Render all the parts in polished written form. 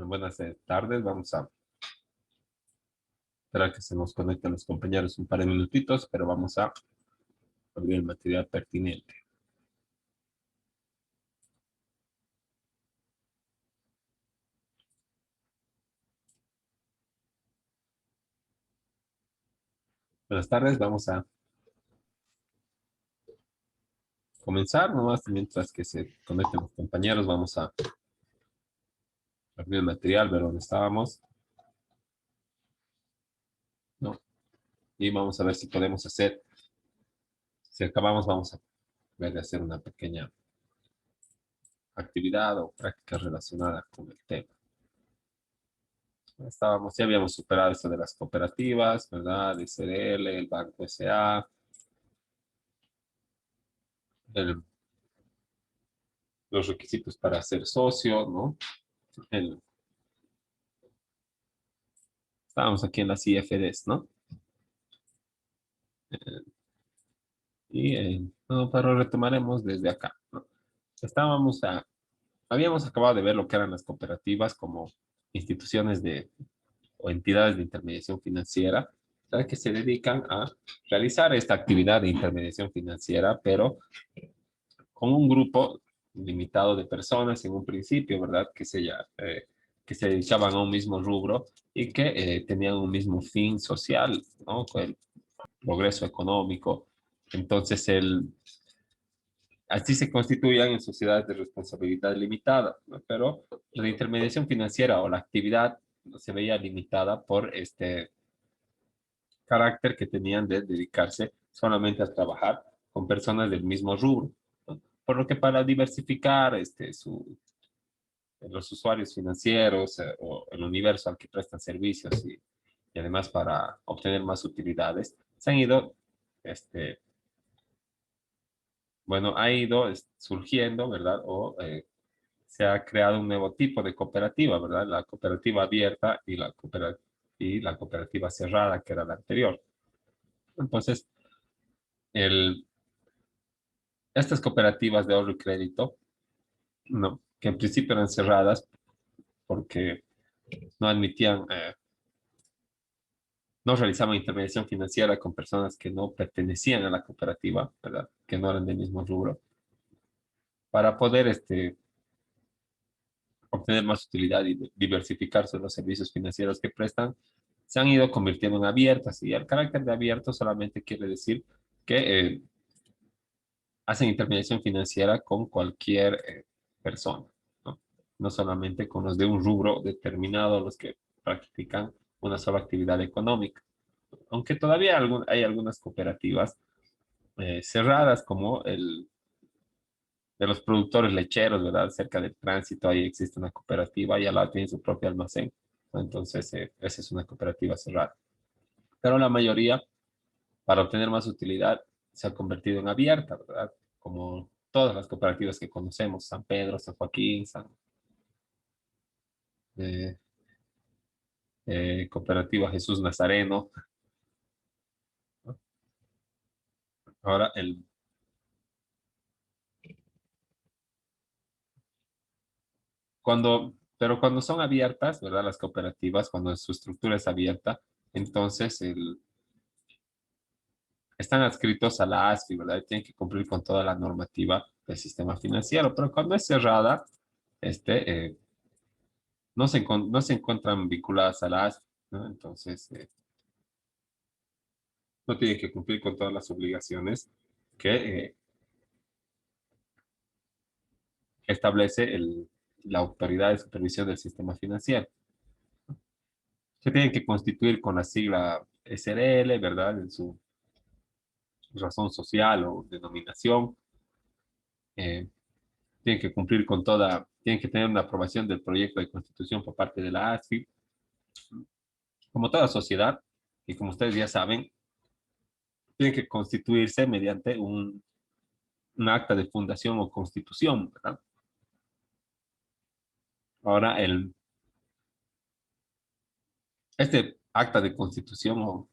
Buenas tardes, vamos a esperar que se nos conecten los compañeros un par de minutitos, pero vamos a abrir el material pertinente. Buenas tardes, vamos a comenzar nomás mientras que se conecten los compañeros. Vamos a abrir el material, ver dónde estábamos, ¿no? Y vamos a ver si podemos hacer, si acabamos, vamos a ver de hacer una pequeña actividad o práctica relacionada con el tema. Ya habíamos superado esto de las cooperativas, ¿verdad? El CDL, el Banco SA, el los requisitos para ser socio, ¿no? El, Estábamos aquí en las IFDs, ¿no? No, pero retomaremos desde acá, ¿no? Estábamos a, Habíamos acabado de ver lo que eran las cooperativas como instituciones o entidades de intermediación financiera, ¿sabes? Que se dedican a realizar esta actividad de intermediación financiera, pero con un grupo limitado de personas en un principio, ¿verdad? Que se dedicaban a un mismo rubro y que tenían un mismo fin social, ¿no? Con el progreso económico. Entonces, así se constituían en sociedades de responsabilidad limitada, ¿no? Pero la intermediación financiera o la actividad se veía limitada por este carácter que tenían de dedicarse solamente a trabajar con personas del mismo rubro, ¿no? Por lo que para diversificar los usuarios financieros o el universo al que prestan servicios y además para obtener más utilidades, se han ido, este, bueno, ha ido surgiendo, ¿verdad? Se ha creado un nuevo tipo de cooperativa, ¿verdad? La cooperativa abierta y la cooperativa cerrada, que era la anterior. Entonces, el, estas cooperativas de ahorro y crédito, no, que en principio eran cerradas porque no admitían, no realizaban intermediación financiera con personas que no pertenecían a la cooperativa, ¿verdad? Que no eran del mismo rubro, para poder obtener más utilidad y diversificarse los servicios financieros que prestan, se han ido convirtiendo en abiertas. Y el carácter de abierto solamente quiere decir que hacen intermediación financiera con cualquier persona, ¿no? No solamente con los de un rubro determinado, los que practican una sola actividad económica. Aunque todavía hay algunas cooperativas cerradas, como el de los productores lecheros, ¿verdad? Cerca del tránsito, ahí existe una cooperativa y al lado tiene su propio almacén. Entonces, esa es una cooperativa cerrada. Pero la mayoría, para obtener más utilidad, se ha convertido en abierta, ¿verdad? Como todas las cooperativas que conocemos, San Pedro, San Joaquín, eh, Cooperativa Jesús Nazareno, ¿no? Ahora, pero cuando son abiertas, ¿verdad? Las cooperativas, cuando su estructura es abierta, entonces están adscritos a la ASFI, ¿verdad? Tienen que cumplir con toda la normativa del sistema financiero, pero cuando es cerrada, este, no se encuentran vinculadas a la ASFI, ¿no? Entonces, no tienen que cumplir con todas las obligaciones que establece la autoridad de supervisión del sistema financiero. Se tienen que constituir con la sigla SRL, ¿verdad? En su razón social o denominación. Eh, Tienen que tener una aprobación del proyecto de constitución por parte de la ASFI. Como toda sociedad, y como ustedes ya saben, tienen que constituirse mediante un acta de fundación o constitución, ¿verdad? Ahora, este acta de constitución o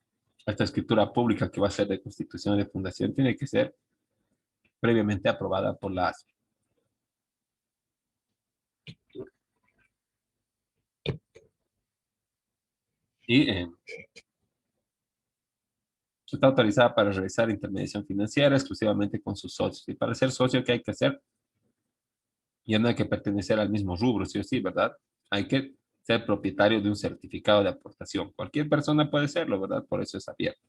esta escritura pública que va a ser de constitución y de fundación tiene que ser previamente aprobada por la ASFI. y está autorizada para realizar intermediación financiera exclusivamente con sus socios. Y para ser socio, ¿qué hay que hacer? Ya no hay que pertenecer al mismo rubro, sí o sí, ¿verdad? Hay que ser propietario de un certificado de aportación. Cualquier persona puede serlo, ¿verdad? Por eso es abierto.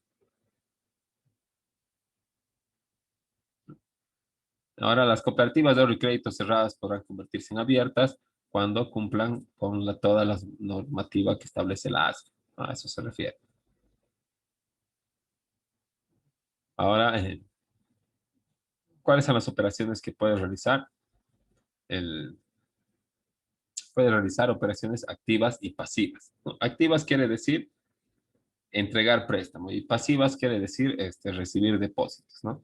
Ahora, las cooperativas de ahorro y crédito cerradas podrán convertirse en abiertas cuando cumplan con toda la normativa que establece la ASA. A eso se refiere. Ahora, ¿cuáles son las operaciones que puede realizar? El, Puede realizar operaciones activas y pasivas, ¿no? Activas quiere decir entregar préstamo y pasivas quiere decir recibir depósitos, ¿no?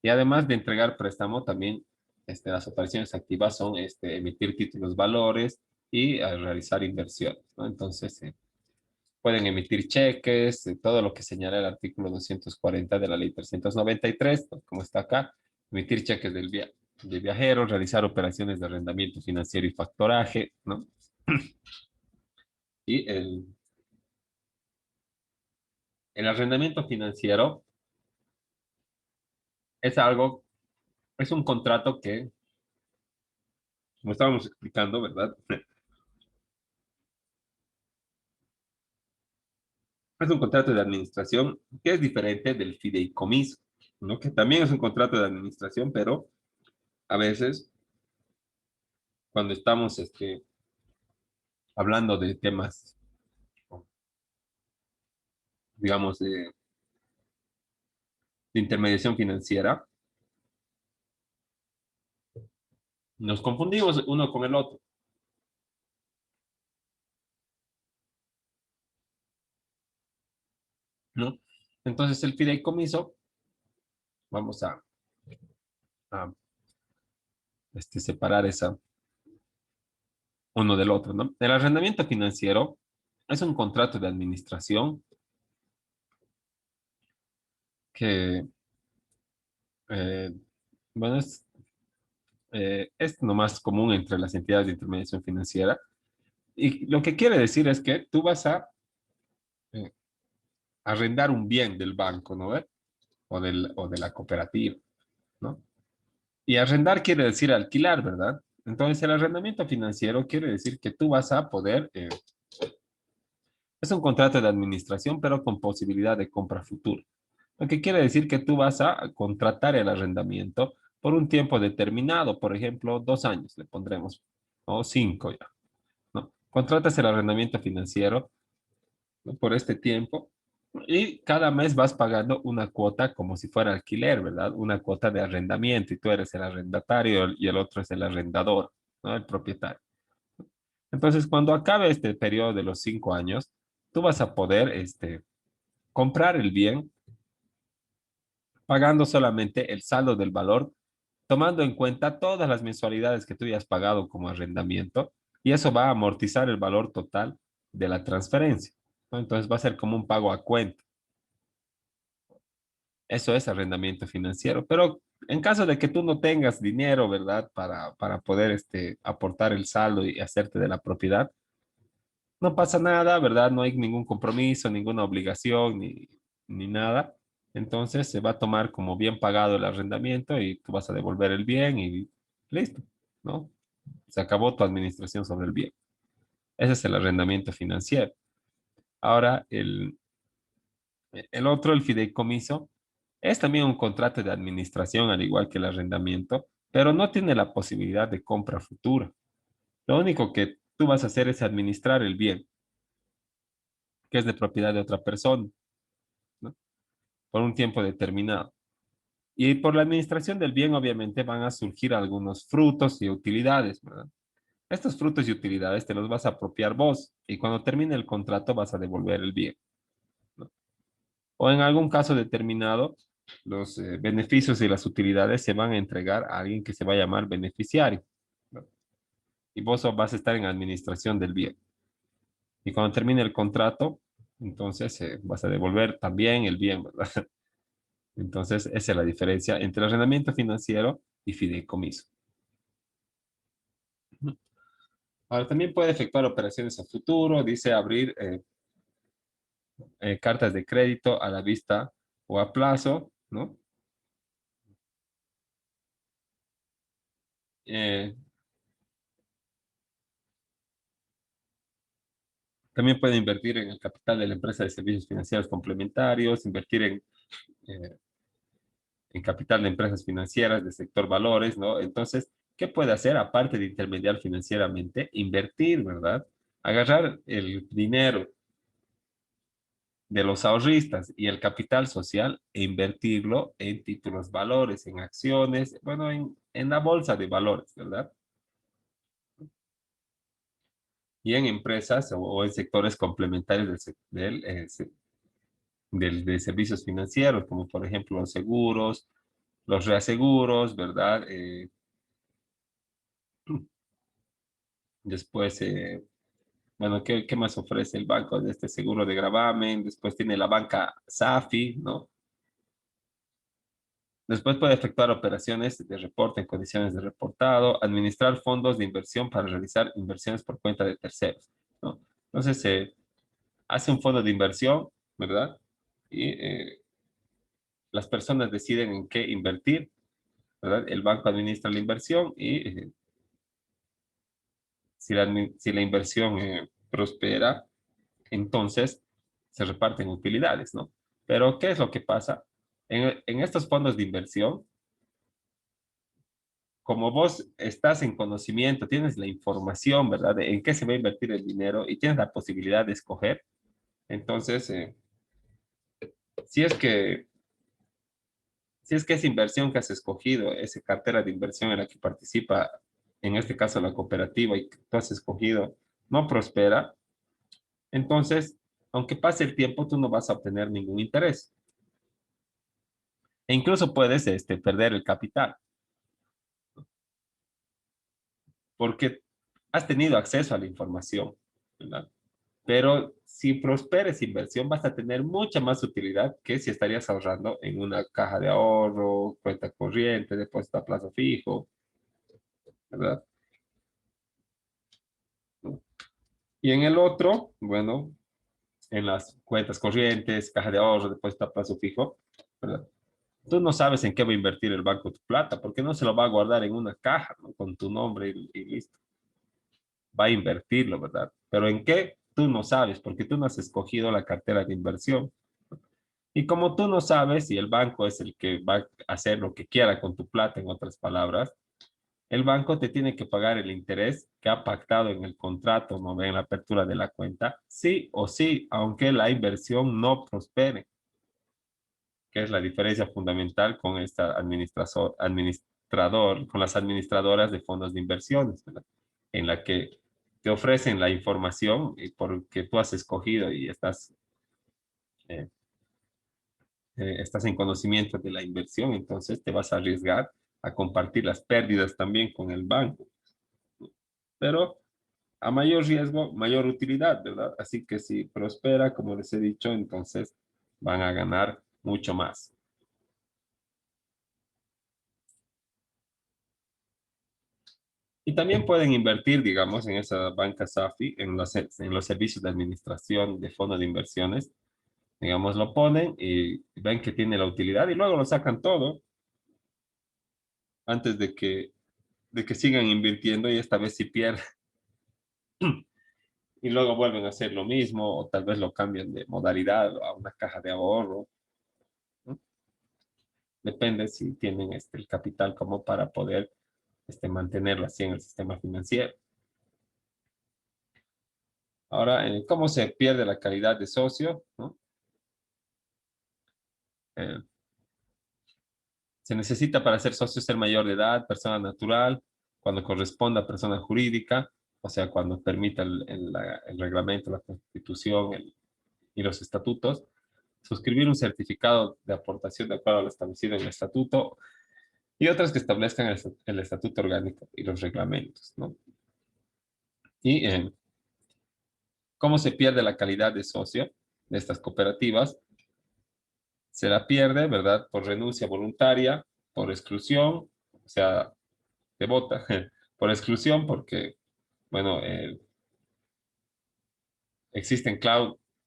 Y además de entregar préstamo, también las operaciones activas son emitir títulos valores y realizar inversiones, ¿no? Entonces, pueden emitir cheques, todo lo que señala el artículo 240 de la ley 393, pues, como está acá, emitir cheques de viajeros, realizar operaciones de arrendamiento financiero y factoraje, ¿no? Y el arrendamiento financiero es algo, es un contrato que, como estábamos explicando, ¿verdad? Es un contrato de administración que es diferente del fideicomiso, ¿no? Que también es un contrato de administración, pero a veces cuando estamos hablando de temas, digamos, de intermediación financiera, nos confundimos uno con el otro, ¿no? Entonces el fideicomiso, vamos a separar esa uno del otro, ¿no? El arrendamiento financiero es un contrato de administración que, eh, bueno, es nomás común entre las entidades de intermediación financiera. Y lo que quiere decir es que tú vas a eh, arrendar un bien del banco, ¿no ve? O de la cooperativa, ¿no? Y arrendar quiere decir alquilar, ¿verdad? Entonces, el arrendamiento financiero quiere decir que tú vas a poder, es un contrato de administración, pero con posibilidad de compra futura. Lo que quiere decir que tú vas a contratar el arrendamiento por un tiempo determinado, por ejemplo, 2 años, le pondremos, o 5 ya, ¿no? Contratas el arrendamiento financiero, ¿no? Por este tiempo y cada mes vas pagando una cuota como si fuera alquiler, ¿verdad? Una cuota de arrendamiento y tú eres el arrendatario y el otro es el arrendador, ¿no? El propietario. Entonces, cuando acabe este periodo de los 5 años, tú vas a poder comprar el bien pagando solamente el saldo del valor, tomando en cuenta todas las mensualidades que tú ya has pagado como arrendamiento, y eso va a amortizar el valor total de la transferencia, ¿no? Entonces va a ser como un pago a cuenta. Eso es arrendamiento financiero. Pero en caso de que tú no tengas dinero, ¿verdad? Para poder aportar el saldo y hacerte de la propiedad, no pasa nada, ¿verdad? No hay ningún compromiso, ninguna obligación, ni nada. Entonces se va a tomar como bien pagado el arrendamiento y tú vas a devolver el bien y listo, ¿no? Se acabó tu administración sobre el bien. Ese es el arrendamiento financiero. Ahora, el otro, el fideicomiso, es también un contrato de administración, al igual que el arrendamiento, pero no tiene la posibilidad de compra futura. Lo único que tú vas a hacer es administrar el bien, que es de propiedad de otra persona, ¿no? Por un tiempo determinado. Y por la administración del bien, obviamente, van a surgir algunos frutos y utilidades, ¿verdad? Estos frutos y utilidades te los vas a apropiar vos y cuando termine el contrato vas a devolver el bien, ¿no? O en algún caso determinado, los beneficios y las utilidades se van a entregar a alguien que se va a llamar beneficiario, ¿no? Y vos vas a estar en administración del bien. Y cuando termine el contrato, entonces vas a devolver también el bien, ¿verdad? Entonces, esa es la diferencia entre arrendamiento financiero y fideicomiso. Ahora, también puede efectuar operaciones a futuro, dice abrir cartas de crédito a la vista o a plazo, ¿no? Eh, También puede invertir en el capital de la empresa de servicios financieros complementarios, invertir eh, en capital de empresas financieras del sector valores, ¿no? Entonces, ¿qué puede hacer aparte de intermediar financieramente? Invertir, ¿verdad? Agarrar el dinero de los ahorristas y el capital social e invertirlo en títulos valores, en acciones, bueno, en la bolsa de valores, ¿verdad? Y en empresas o en sectores complementarios de servicios financieros, como por ejemplo los seguros, los reaseguros, ¿verdad? Después, bueno, ¿qué más ofrece el banco de este seguro de gravamen? Después tiene la banca SAFI, ¿no? Después puede efectuar operaciones de reporte en condiciones de reportado, administrar fondos de inversión para realizar inversiones por cuenta de terceros, ¿no? Entonces, se hace un fondo de inversión, ¿verdad? Y las personas deciden en qué invertir, ¿verdad? El banco administra la inversión y si la inversión prospera, entonces se reparten utilidades, ¿no? Pero, ¿qué es lo que pasa? En estos fondos de inversión, como vos estás en conocimiento, tienes la información, ¿verdad? De en qué se va a invertir el dinero y tienes la posibilidad de escoger, entonces, si es que, si es que esa inversión que has escogido, esa cartera de inversión en la que participa, en este caso la cooperativa, y que tú has escogido, no prospera, entonces, aunque pase el tiempo, tú no vas a obtener ningún interés. E incluso puedes perder el capital, porque has tenido acceso a la información, ¿verdad? Pero si prospera esa inversión, vas a tener mucha más utilidad que si estarías ahorrando en una caja de ahorro, cuenta corriente, depósito a plazo fijo, ¿verdad? Y en el otro, bueno, en las cuentas corrientes, caja de ahorro, depósito a plazo fijo, ¿verdad? Tú no sabes en qué va a invertir el banco tu plata, porque no se lo va a guardar en una caja, ¿no? Con tu nombre y listo. Va a invertirlo, ¿verdad? Pero ¿en qué? Tú no sabes, porque tú no has escogido la cartera de inversión. Y como tú no sabes y el banco es el que va a hacer lo que quiera con tu plata, en otras palabras, el banco te tiene que pagar el interés que ha pactado en el contrato, no en la apertura de la cuenta, sí o sí, aunque la inversión no prospere, que es la diferencia fundamental con esta administrador, con las administradoras de fondos de inversiones, ¿verdad? En la que te ofrecen la información y porque tú has escogido y eh, estás en conocimiento de la inversión, entonces te vas a arriesgar a compartir las pérdidas también con el banco. Pero a mayor riesgo, mayor utilidad, ¿verdad? Así que si prospera, como les he dicho, entonces van a ganar mucho más. Y también pueden invertir, digamos, en esa banca SAFI, en los servicios de administración de fondos de inversiones. Digamos, lo ponen y ven que tiene la utilidad y luego lo sacan todo antes de que sigan invirtiendo y esta vez si pierden y luego vuelven a hacer lo mismo o tal vez lo cambian de modalidad a una caja de ahorro, ¿no? Depende si tienen el capital como para poder mantenerlo así en el sistema financiero. Ahora, ¿cómo se pierde la calidad de socio? ¿No? Eh, Se necesita para ser socio ser mayor de edad, persona natural, cuando corresponda a persona jurídica, o sea, cuando permita el reglamento, la constitución y los estatutos, suscribir un certificado de aportación de acuerdo a lo establecido en el estatuto y otras que establezcan el estatuto orgánico y los reglamentos, ¿no? Y cómo se pierde la calidad de socio de estas cooperativas. Se la pierde, ¿verdad? Por renuncia voluntaria, por exclusión, o sea, te vota, por exclusión porque, bueno, existen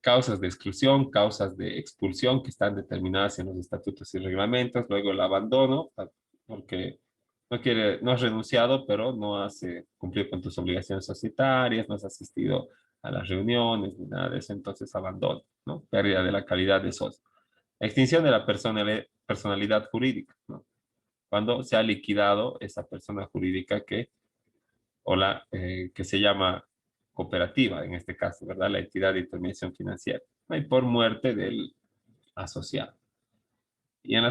causas de exclusión, causas de expulsión que están determinadas en los estatutos y reglamentos, luego el abandono, porque no has renunciado, pero no has cumplido con tus obligaciones societarias, no has asistido a las reuniones, ni nada de eso, entonces abandono, ¿no? Pérdida de la calidad de socio. Extinción de la personalidad jurídica, ¿no? Cuando se ha liquidado esa persona jurídica que se llama cooperativa, en este caso, ¿verdad? La entidad de intermediación financiera, ¿no? Y por muerte del asociado. Y en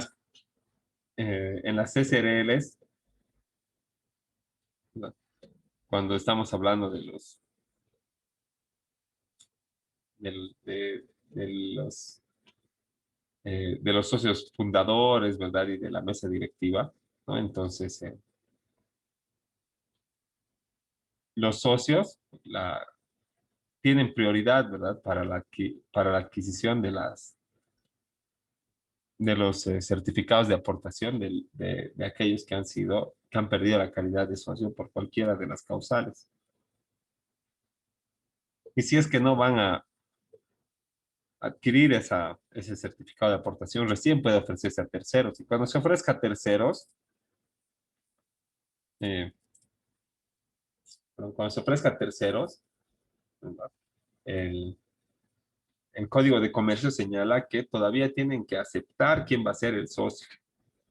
las CSRLs, ¿no? Cuando estamos hablando del- de, de los, de los socios fundadores, ¿verdad? Y de la mesa directiva, ¿no? Entonces, los socios tienen prioridad, ¿verdad? Para la adquisición de los certificados de aportación de aquellos que han perdido la calidad de socio por cualquiera de las causales. Y si es que no van a adquirir ese certificado de aportación, recién puede ofrecerse a terceros. Y cuando se ofrezca a terceros, eh, cuando se ofrezca a terceros, ¿verdad? El, el Código de Comercio señala que todavía tienen que aceptar quién va a ser el socio,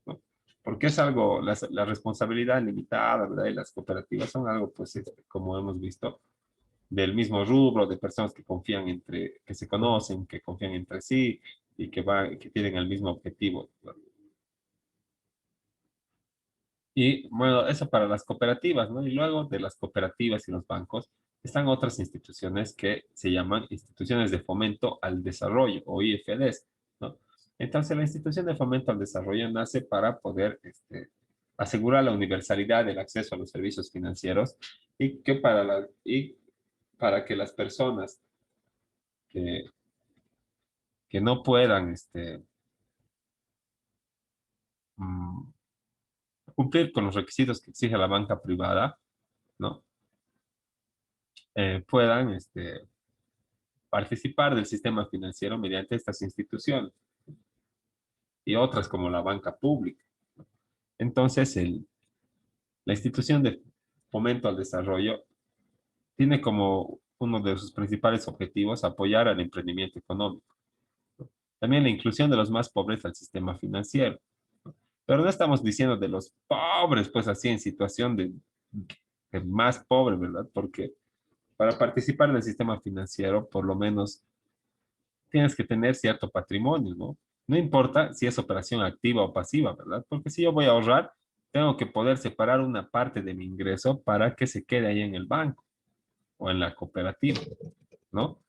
¿no? Porque es algo, la responsabilidad limitada, ¿verdad? Y las cooperativas son algo, pues, como hemos visto, del mismo rubro, de personas que que se conocen, que confían entre sí y que tienen el mismo objetivo, ¿no? Y bueno, eso para las cooperativas, ¿no? Y luego de las cooperativas y los bancos están otras instituciones que se llaman instituciones de fomento al desarrollo o IFDs, ¿no? Entonces, la institución de fomento al desarrollo nace para poder asegurar la universalidad del acceso a los servicios financieros y para que las personas que, que no puedan mm, cumplir con los requisitos que exige la banca privada, ¿no? Puedan participar del sistema financiero mediante estas instituciones y otras como la banca pública. Entonces, la institución de fomento al desarrollo tiene como uno de sus principales objetivos apoyar al emprendimiento económico. También la inclusión de los más pobres al sistema financiero. Pero no estamos diciendo de los pobres, pues así en situación de más pobre, ¿verdad? Porque para participar en el sistema financiero, por lo menos tienes que tener cierto patrimonio, ¿no? No importa si es operación activa o pasiva, ¿verdad? Porque si yo voy a ahorrar, tengo que poder separar una parte de mi ingreso para que se quede ahí en el banco o en la cooperativa, ¿no?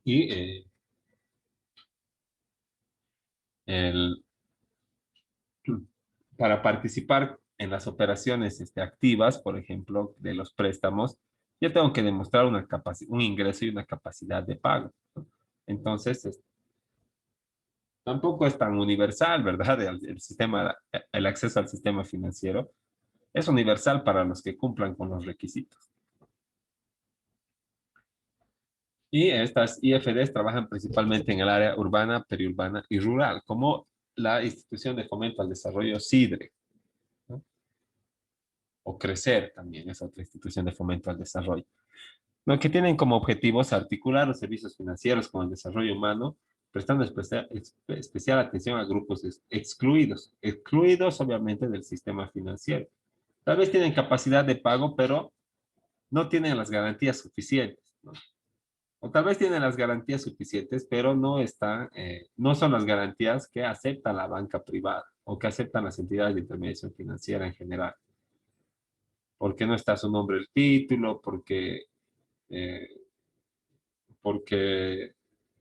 Y el, para participar en las operaciones activas, por ejemplo, de los préstamos, yo tengo que demostrar un ingreso y una capacidad de pago, ¿no? Entonces, tampoco es tan universal, ¿verdad? El acceso al sistema financiero es universal para los que cumplan con los requisitos. Y estas IFDs trabajan principalmente en el área urbana, periurbana y rural, como la Institución de Fomento al Desarrollo SIDRE, ¿no? O CRECER también es otra institución de fomento al desarrollo, lo que tienen como objetivos articular los servicios financieros con el desarrollo humano, prestando especial atención a grupos excluidos obviamente del sistema financiero. Tal vez tienen capacidad de pago, pero no tienen las garantías suficientes, ¿no? O tal vez tienen las garantías suficientes, pero no son las garantías que acepta la banca privada o que aceptan las entidades de intermediación financiera en general. Porque no está su nombre el título, eh, porque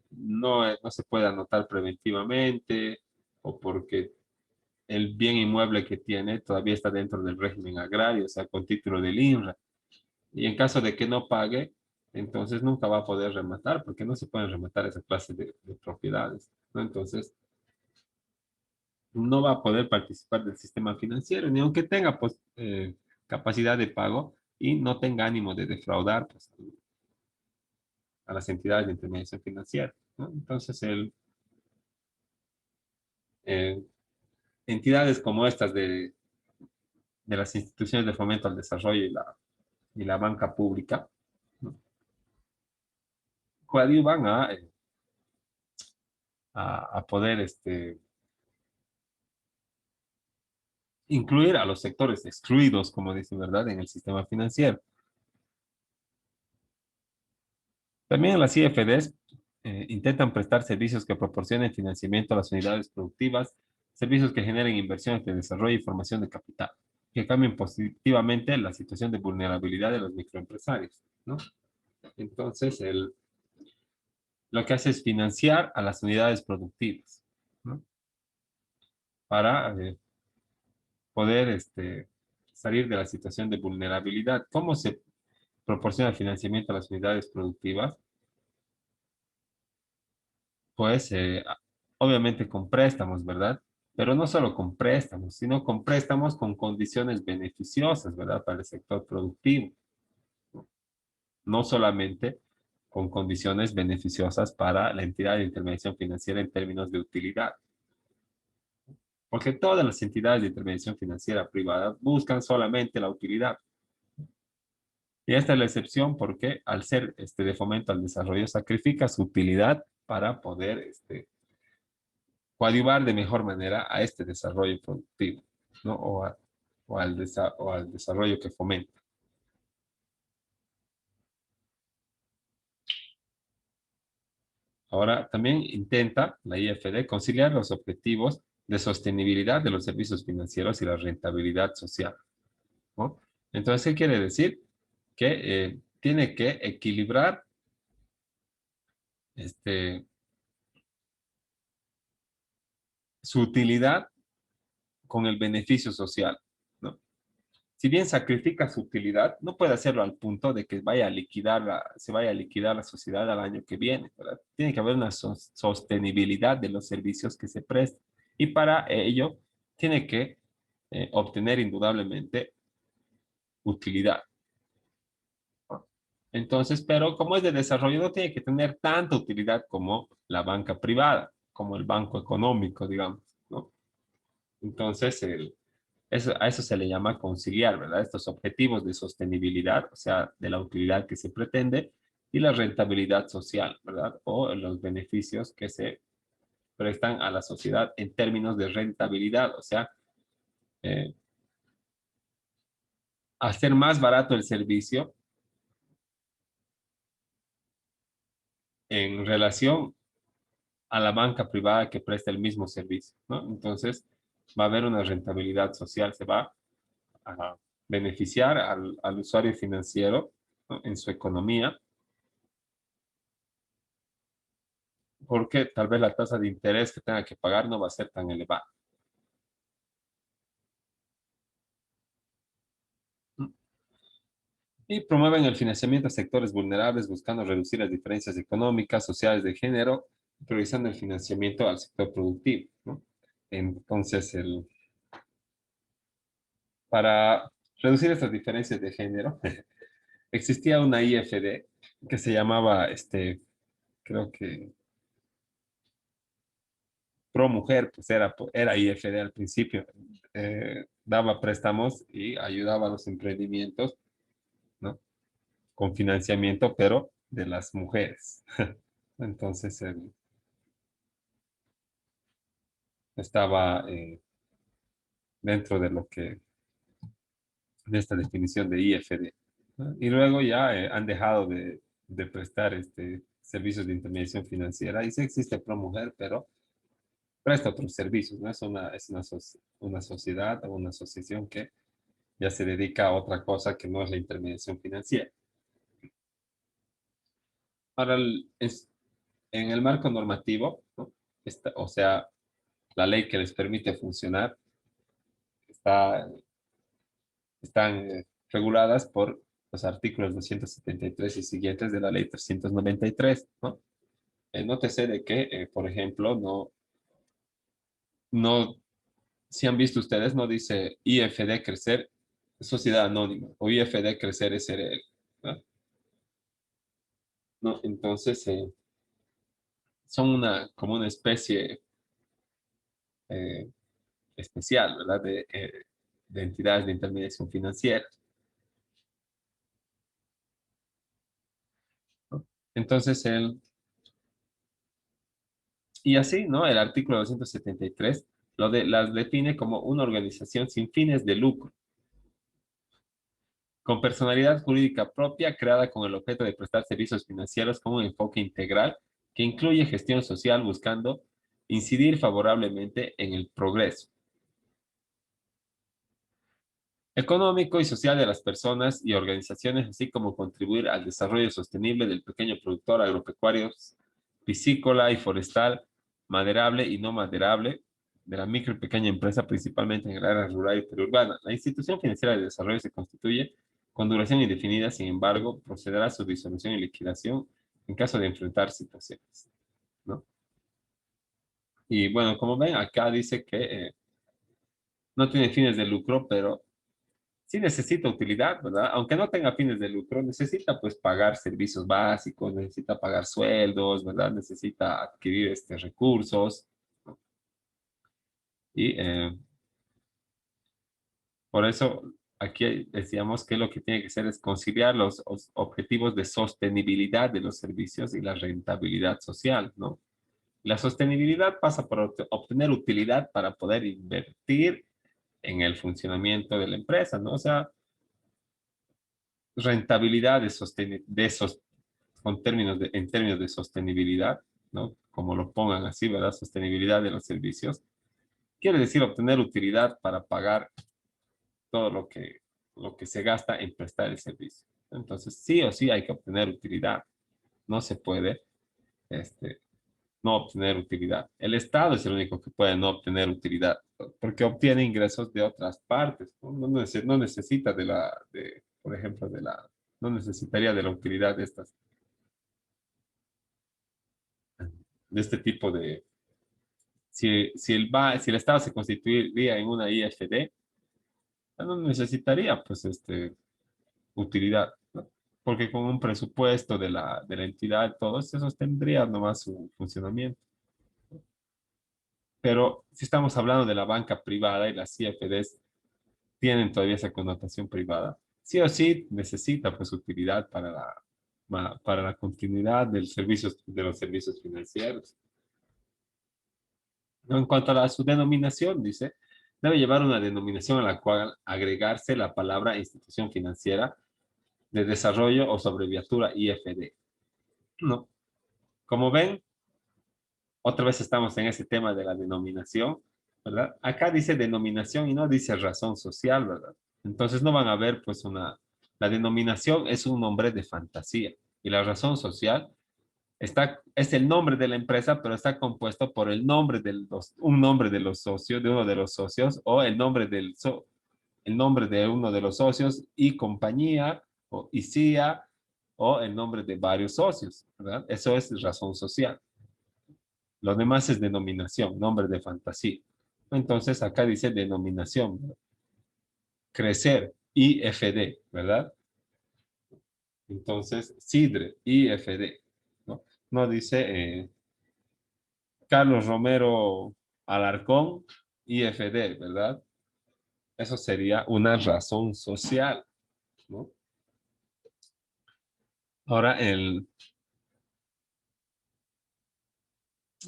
no se puede anotar preventivamente o porque el bien inmueble que tiene todavía está dentro del régimen agrario, o sea, con título del INRA. Y en caso de que no pague, entonces nunca va a poder rematar, porque no se pueden rematar esa clase de propiedades, ¿no? Entonces, no va a poder participar del sistema financiero, ni aunque tenga pues, capacidad de pago y no tenga ánimo de defraudar, pues, a las entidades de intermediación financiera, ¿no? Entonces, eh, entidades como estas de las instituciones de fomento al desarrollo y la banca pública, ¿no? Coadyuvan a poder incluir a los sectores excluidos, como dicen, ¿verdad?, en el sistema financiero. También las IFDs intentan prestar servicios que proporcionen financiamiento a las unidades productivas, servicios que generen inversiones de desarrollo y formación de capital, que cambien positivamente la situación de vulnerabilidad de los microempresarios, ¿no? Entonces, lo que hace es financiar a las unidades productivas, ¿no? Para poder salir de la situación de vulnerabilidad. ¿Cómo se proporciona financiamiento a las unidades productivas? Pues obviamente con préstamos, ¿verdad? Pero no solo con préstamos, sino con préstamos con condiciones beneficiosas, ¿verdad? Para el sector productivo. No solamente con condiciones beneficiosas para la entidad de intermediación financiera en términos de utilidad. Porque todas las entidades de intermediación financiera privada buscan solamente la utilidad. Y esta es la excepción porque al ser de fomento al desarrollo sacrifica su utilidad para poder coadyuvar de mejor manera a este desarrollo productivo, ¿no? O al desarrollo que fomenta. Ahora, también intenta la IFD conciliar los objetivos de sostenibilidad de los servicios financieros y la rentabilidad social, ¿no? Entonces, ¿qué quiere decir? Que tiene que equilibrar este, su utilidad con el beneficio social, ¿no? Si bien sacrifica su utilidad, no puede hacerlo al punto de que se vaya a liquidar la sociedad al año que viene, ¿verdad? Tiene que haber una sostenibilidad de los servicios que se prestan. Y para ello, tiene que obtener indudablemente utilidad, ¿no? Entonces, pero como es de desarrollo, no tiene que tener tanta utilidad como la banca privada, como el banco económico, digamos, ¿no? Entonces, a eso se le llama conciliar, ¿verdad? Estos objetivos de sostenibilidad, o sea, de la utilidad que se pretende, y la rentabilidad social, ¿verdad? O los beneficios que se prestan a la sociedad en términos de rentabilidad, o sea, eh, hacer más barato el servicio en relación a la banca privada que presta el mismo servicio, ¿no? Entonces, va a haber una rentabilidad social, se va a beneficiar al usuario financiero, ¿no?, en su economía, porque tal vez la tasa de interés que tenga que pagar no va a ser tan elevada. Y promueven el financiamiento a sectores vulnerables, buscando reducir las diferencias económicas, sociales de género, priorizando el financiamiento al sector productivo, ¿no? Entonces, para reducir estas diferencias de género, existía una IFD que se llamaba, creo que Pro Mujer, pues era IFD al principio. Daba préstamos y ayudaba a los emprendimientos, ¿no?, con financiamiento, pero de las mujeres. Entonces, estaba dentro de de esta definición de IFD, ¿no? Y luego ya han dejado de prestar servicios de intermediación financiera. Y sí existe ProMujer, pero presta otros servicios, ¿no? Una sociedad o una asociación que ya se dedica a otra cosa que no es la intermediación financiera. Ahora, en el marco normativo, ¿no?, o sea, la ley que les permite funcionar, está, están reguladas por los artículos 273 y siguientes de la ley 393, ¿no? Nótese de que, por ejemplo, no, si han visto ustedes, no dice IFD Crecer Sociedad Anónima o IFD Crecer SRL, ¿no? ¿no? Entonces, son como una especie eh, especial, ¿verdad? De entidades de intermediación financiera, ¿no? Entonces, y así, ¿no? El artículo 273 las define como una organización sin fines de lucro, con personalidad jurídica propia, creada con el objeto de prestar servicios financieros con un enfoque integral que incluye gestión social buscando incidir favorablemente en el progreso económico y social de las personas y organizaciones, así como contribuir al desarrollo sostenible del pequeño productor agropecuario, piscícola y forestal, maderable y no maderable, de la micro y pequeña empresa, principalmente en el área rural y periurbana. La institución financiera de desarrollo se constituye con duración indefinida, sin embargo, procederá a su disolución y liquidación en caso de enfrentar situaciones, ¿no? Y bueno, como ven, acá dice que no tiene fines de lucro, pero sí necesita utilidad, ¿verdad? Aunque no tenga fines de lucro, necesita pues pagar servicios básicos, necesita pagar sueldos, ¿verdad? Necesita adquirir recursos y por eso aquí decíamos que lo que tiene que hacer es conciliar los objetivos de sostenibilidad de los servicios y la rentabilidad social, ¿no? La sostenibilidad pasa por obtener utilidad para poder invertir en el funcionamiento de la empresa, ¿no? O sea, rentabilidad con en términos de sostenibilidad, ¿no? Como lo pongan así, ¿verdad? Sostenibilidad de los servicios. Quiere decir obtener utilidad para pagar todo lo que se gasta en prestar el servicio. Entonces, sí o sí hay que obtener utilidad. No se puede este, no obtener utilidad. El Estado es el único que puede no obtener utilidad, porque obtiene ingresos de otras partes. No necesita por ejemplo, no necesitaría de la utilidad de este tipo si el Estado se constituiría en una IFD, no necesitaría, pues, utilidad, ¿no? Porque con un presupuesto de la entidad, todo eso sostendría nomás su funcionamiento. Pero si estamos hablando de la banca privada y las IFDs tienen todavía esa connotación privada, sí o sí necesita pues utilidad para la continuidad de los servicios financieros. En cuanto a su denominación, dice, debe llevar una denominación a la cual agregarse la palabra institución financiera de desarrollo o su abreviatura IFD. No. Como ven, otra vez estamos en ese tema de la denominación, ¿verdad? Acá dice denominación y no dice razón social, ¿verdad? Entonces no van a ver, pues, la denominación es un nombre de fantasía y la razón social es el nombre de la empresa, pero está compuesto por un nombre de los socios, de uno de los socios, o el nombre de uno de los socios y compañía, o ICIA, o el nombre de varios socios, ¿verdad? Eso es razón social. Lo demás es denominación, nombre de fantasía. Entonces acá dice denominación, ¿verdad? Crecer, IFD, ¿verdad? Entonces, Sidre, IFD, ¿no? No dice Carlos Romero Alarcón, IFD, ¿verdad? Eso sería una razón social, ¿no? Ahora,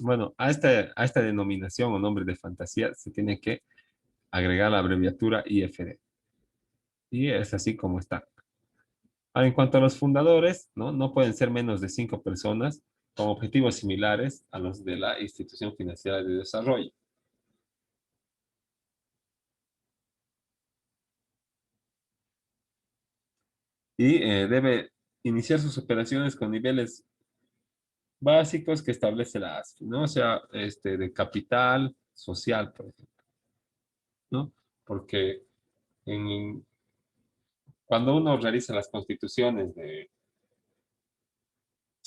bueno, a esta denominación o nombre de fantasía se tiene que agregar la abreviatura IFD. Y es así como está. Ahora, en cuanto a los fundadores, ¿no? No pueden ser menos de 5 personas con objetivos similares a los de la institución financiera de desarrollo. Y debe iniciar sus operaciones con niveles básicos que establece la ASFI, ¿no? O sea, de capital social, por ejemplo, ¿no? Porque en, cuando uno realiza las constituciones de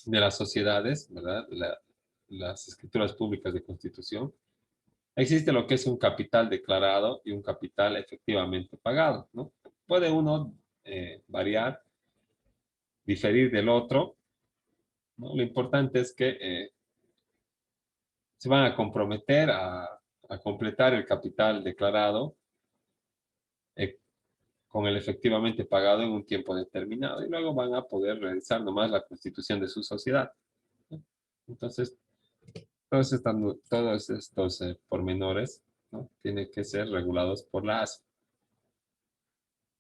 las sociedades, ¿verdad? Las escrituras públicas de constitución, existe lo que es un capital declarado y un capital efectivamente pagado, ¿no? Puede uno variar, diferir del otro, ¿no? Lo importante es que se van a comprometer a completar el capital declarado eh, con el efectivamente pagado en un tiempo determinado y luego van a poder realizar nomás la constitución de su sociedad, ¿no? Entonces, todos estos pormenores, ¿no? Tienen que ser regulados por la ASFE.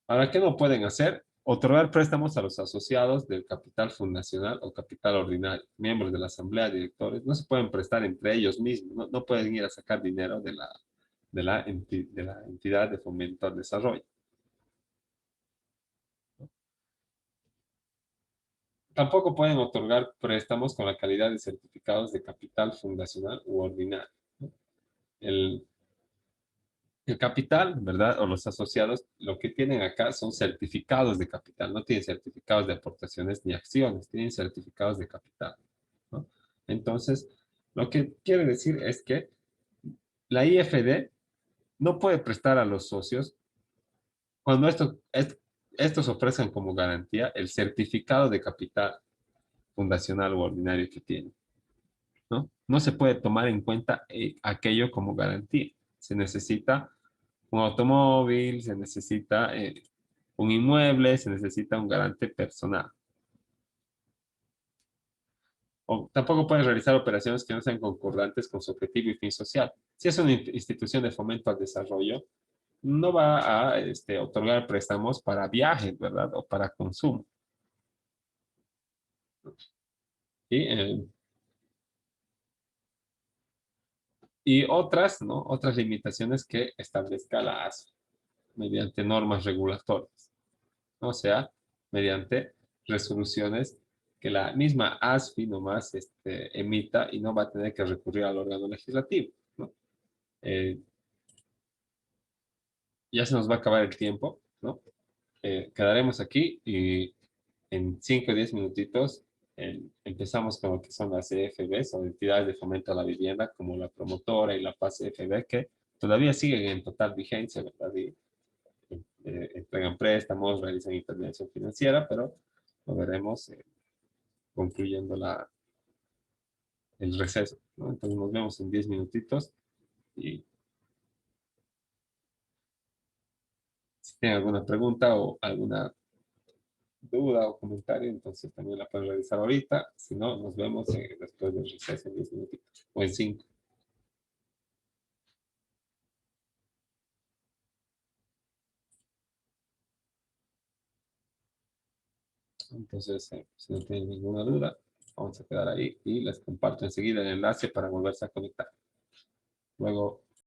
Ahora, ¿qué no pueden hacer? Otorgar préstamos a los asociados del capital fundacional o capital ordinario, miembros de la asamblea de directores. No se pueden prestar entre ellos mismos, no pueden ir a sacar dinero de la entidad de fomento al desarrollo. Tampoco pueden otorgar préstamos con la calidad de certificados de capital fundacional u ordinario, ¿no? El, el capital, ¿verdad? O los asociados, lo que tienen acá son certificados de capital, no tienen certificados de aportaciones ni acciones, tienen certificados de capital, ¿no? Entonces, lo que quiere decir es que la IFD no puede prestar a los socios cuando estos ofrezcan como garantía el certificado de capital fundacional o ordinario que tienen, ¿no? No se puede tomar en cuenta aquello como garantía. Se necesita un automóvil, se necesita un inmueble, se necesita un garante personal. O tampoco pueden realizar operaciones que no sean concordantes con su objetivo y fin social. Si es una institución de fomento al desarrollo, no va a otorgar préstamos para viajes, ¿verdad? O para consumo. Y, eh, y otras, ¿no? Otras limitaciones que establezca la ASFE mediante normas regulatorias, ¿no? O sea, mediante resoluciones que la misma ASFI nomás emita y no va a tener que recurrir al órgano legislativo, ¿no? Eh, ya se nos va a acabar el tiempo, ¿no? Quedaremos aquí y en 5 o 10 minutitos empezamos con lo que son las EFBs o entidades de fomento a la vivienda, como la promotora y la PAS EFB, que todavía siguen en total vigencia, ¿verdad? Y entregan préstamos, realizan intervención financiera, pero lo veremos concluyendo el receso, ¿no? Entonces nos vemos en 10 minutitos y si tienen alguna pregunta o alguna duda o comentario, entonces también la pueden realizar ahorita. Si no, nos vemos después del receso en 10 minutitos o en 5. Entonces, si no tienen ninguna duda, vamos a quedar ahí y les comparto enseguida el enlace para volverse a conectar. Luego